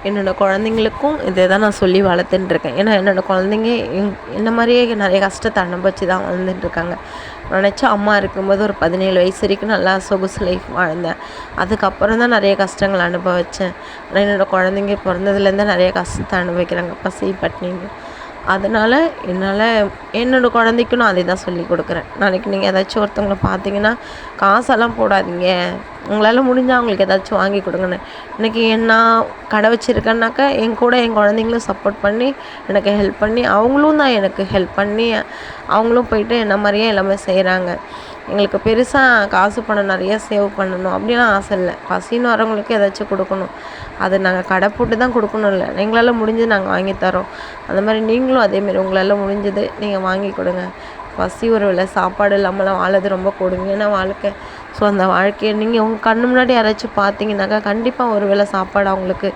என்னோடய குழந்தைங்களுக்கும் இதே தான் நான் சொல்லி வளர்த்துட்டுருக்கேன். ஏன்னா என்னோடய குழந்தைங்க என்ன மாதிரியே நிறைய கஷ்டத்தை அனுபவிச்சு தான் வளர்ந்துட்டுருக்காங்க. நினச்சா அம்மா இருக்கும்போது ஒரு 17 வயசு வரைக்கும் நல்லா சொகுசு லைஃப் வாழ்ந்தேன். அதுக்கப்புறம் தான் நிறைய கஷ்டங்கள் அனுபவித்தேன். ஆனால் என்னோடய குழந்தைங்க பிறந்ததுலேருந்து நிறைய கஷ்டத்தை அனுபவிக்கிறாங்க, பசி பட்னின்னு. அதனால் என்னால் என்னோடய குழந்தைக்கும் நான் அதே தான் சொல்லிக் கொடுக்குறேன். நாளைக்கு நீங்கள் ஏதாச்சும் ஒருத்தவங்கள பார்த்தீங்கன்னா காசெல்லாம் போடாதீங்க, உங்களால் முடிஞ்சால் அவங்களுக்கு ஏதாச்சும் வாங்கி கொடுங்கன்னு. இன்றைக்கி நான் கடை வச்சுருக்கேன்னாக்கா என் கூட என் குழந்தைங்களும் சப்போர்ட் பண்ணி எனக்கு ஹெல்ப் பண்ணி அவங்களும் தான் எனக்கு ஹெல்ப் பண்ணி அவங்களும் போயிட்டு என்ன மாதிரியே எல்லாமே செய்கிறாங்க. எங்களுக்கு பெருசாக காசு பணம் நிறைய சேவ் பண்ணணும் அப்படிலாம் ஆசை இல்லை. பசின்னு வரவங்களுக்கு ஏதாச்சும் கொடுக்கணும். அது நாங்கள் கடை போட்டு தான் கொடுக்கணும் இல்லை, எங்களால் முடிஞ்சது நாங்கள் வாங்கி தரோம். அந்த மாதிரி நீங்களும் அதேமாரி உங்களால் முடிஞ்சது நீங்கள் வாங்கி கொடுங்க. பசி ஒரு வேளை சாப்பாடு இல்லாமலாம் வாழறது ரொம்ப கொடுமையான வாழ்க்கை. ஸோ அந்த வாழ்க்கையை நீங்கள் உங்கள் கண்ணு முன்னாடி யாராச்சும் பார்த்தீங்கன்னாக்கா கண்டிப்பாக ஒரு வேளை சாப்பாடு அவங்களுக்கு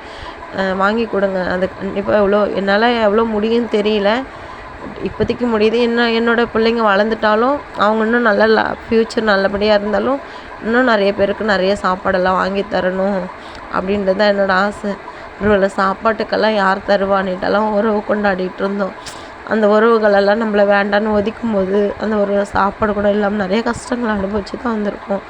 வாங்கி கொடுங்க. அது கண்டிப்பாக என்னால் எவ்வளோ முடியும்னு தெரியல, இப்போதைக்கு முடியுது. என்னோடய பிள்ளைங்க வளர்ந்துட்டாலும் அவங்க இன்னும் நல்ல ஃப்யூச்சர் நல்லபடியாக இருந்தாலும் இன்னும் நிறைய பேருக்கு நிறைய சாப்பாடெல்லாம் வாங்கி தரணும் அப்படின்றது தான் என்னோடய ஆசை. ஒரு வேளை சாப்பாட்டுக்கெல்லாம் யார் தருவான்னுட்டெல்லாம் உறவு கொண்டாடிட்டு இருந்தோம். அந்த உறவுகளெல்லாம் நம்மளை வேண்டான்னு ஒதுக்கும்போது அந்த ஒரு சாப்பாடு கூட இல்லாமல் நிறைய கஷ்டங்களை அனுபவிச்சு தான் வந்திருக்கோம்.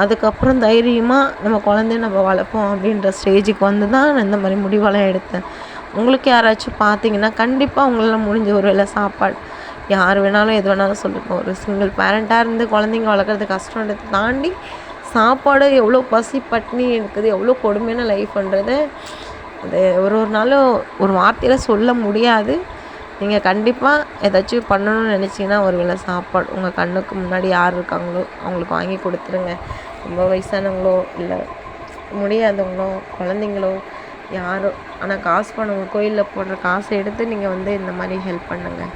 அதுக்கப்புறம் தைரியமாக நம்ம குழந்தைய நம்ம வளர்ப்போம் அப்படின்ற ஸ்டேஜுக்கு வந்து தான் நான் இந்த மாதிரி முடிவெல்லாம் எடுத்தேன். உங்களுக்கு யாராச்சும் பார்த்தீங்கன்னா கண்டிப்பாக உங்களால் முடிஞ்ச ஒரு வேளை சாப்பாடு, யார் வேணாலும் எது வேணாலும் சொல்லிப்போம். ஒரு சிங்கிள் பேரண்ட்டாக இருந்து குழந்தைங்க வளர்க்குறது கஷ்டன்றதை தாண்டி சாப்பாடு எவ்வளோ பசி பட்னி இருக்குது, எவ்வளோ கொடுமையான லைஃப்ன்றது அது ஒரு நாளும் ஒரு வார்த்தையில் சொல்ல முடியாது. நீங்கள் கண்டிப்பாக ஏதாச்சும் பண்ணணும்னு நினச்சிங்கன்னா ஒரு வேளை சாப்பாடு உங்கள் கண்ணுக்கு முன்னாடி யார் இருக்காங்களோ அவங்களுக்கு வாங்கி கொடுத்துருங்க. ரொம்ப வயசானவங்களோ இல்லை முடியாதவங்களோ குழந்தைங்களோ யாரோ, ஆனால் காசு பணம் கோயிலில் போடுற காசை எடுத்து நீங்கள் இந்த மாதிரி ஹெல்ப் பண்ணுங்கள்.